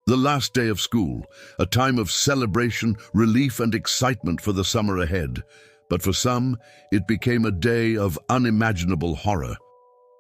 The last day of school, a time of celebration, relief, and excitement for the summer ahead. But for some, it became a day of unimaginable horror.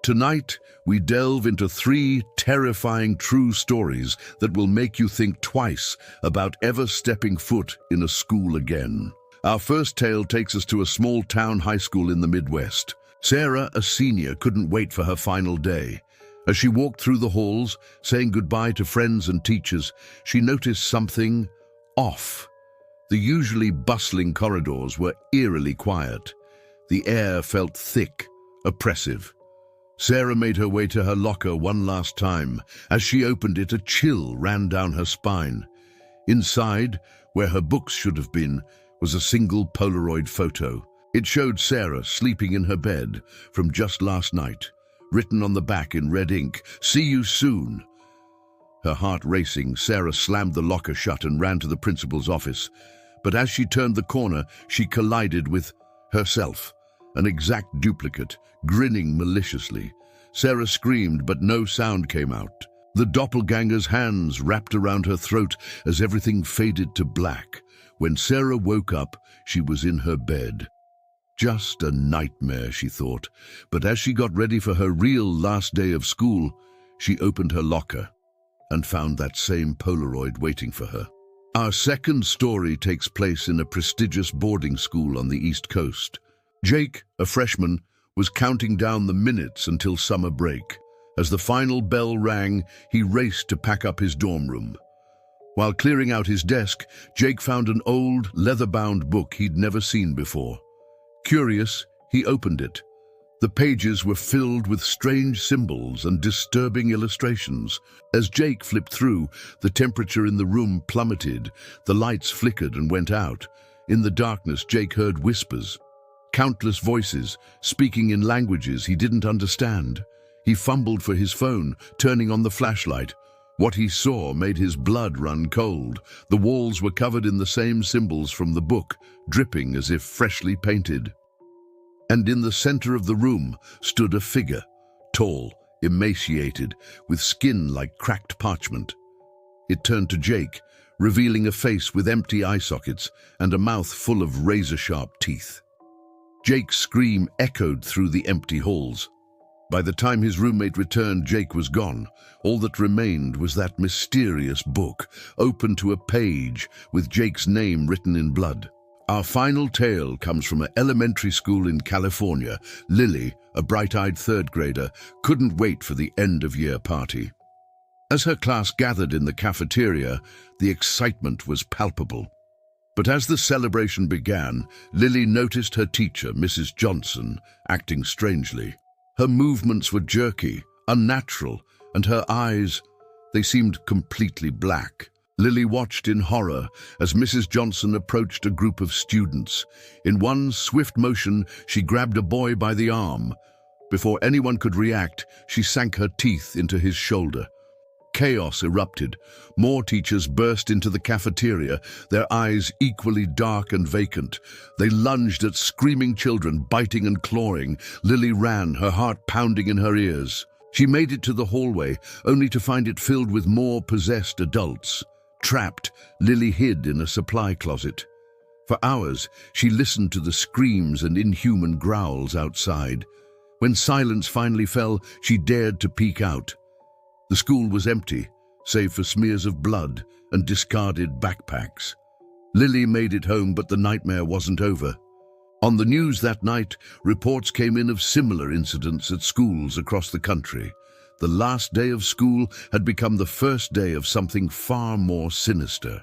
Tonight, we delve into 3 terrifying true stories that will make you think twice about ever stepping foot in a school again. Our first tale takes us to a small-town high school in the Midwest. Sarah, a senior, couldn't wait for her final day. As she walked through the halls, saying goodbye to friends and teachers, she noticed something off. The usually bustling corridors were eerily quiet. The air felt thick, oppressive. Sarah made her way to her locker one last time. As she opened it, a chill ran down her spine. Inside, where her books should have been, was a single Polaroid photo. It showed Sarah sleeping in her bed from just last night. Written on the back in red ink, "See you soon." Her heart racing, Sarah slammed the locker shut and ran to the principal's office. But as she turned the corner, she collided with herself, an exact duplicate, grinning maliciously. Sarah screamed, but no sound came out. The doppelganger's hands wrapped around her throat as everything faded to black. When Sarah woke up, she was in her bed. Just a nightmare, she thought, but as she got ready for her real last day of school, she opened her locker and found that same Polaroid waiting for her. Our second story takes place in a prestigious boarding school on the East Coast. Jake, a freshman, was counting down the minutes until summer break. As the final bell rang, he raced to pack up his dorm room. While clearing out his desk, Jake found an old, leather-bound book he'd never seen before. Curious, he opened it. The pages were filled with strange symbols and disturbing illustrations. As Jake flipped through, the temperature in the room plummeted. The lights flickered and went out. In the darkness, Jake heard whispers. Countless voices, speaking in languages he didn't understand. He fumbled for his phone, turning on the flashlight. What he saw made his blood run cold. The walls were covered in the same symbols from the book, dripping as if freshly painted. And in the center of the room stood a figure, tall, emaciated, with skin like cracked parchment. It turned to Jake, revealing a face with empty eye sockets and a mouth full of razor-sharp teeth. Jake's scream echoed through the empty halls. By the time his roommate returned, Jake was gone. All that remained was that mysterious book, open to a page with Jake's name written in blood. Our final tale comes from an elementary school in California. Lily, a bright-eyed third grader, couldn't wait for the end-of-year party. As her class gathered in the cafeteria, the excitement was palpable. But as the celebration began, Lily noticed her teacher, Mrs. Johnson, acting strangely. Her movements were jerky, unnatural, and her eyes, they seemed completely black. Lily watched in horror as Mrs. Johnson approached a group of students. In one swift motion, she grabbed a boy by the arm. Before anyone could react, she sank her teeth into his shoulder. Chaos erupted. More teachers burst into the cafeteria, their eyes equally dark and vacant. They lunged at screaming children, biting and clawing. Lily ran, her heart pounding in her ears. She made it to the hallway, only to find it filled with more possessed adults. Trapped, Lily hid in a supply closet. For hours, she listened to the screams and inhuman growls outside. When silence finally fell, she dared to peek out. The school was empty, save for smears of blood and discarded backpacks. Lily made it home, but the nightmare wasn't over. On the news that night, reports came in of similar incidents at schools across the country. The last day of school had become the first day of something far more sinister.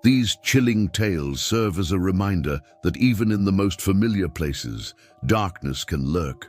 These chilling tales serve as a reminder that even in the most familiar places, darkness can lurk.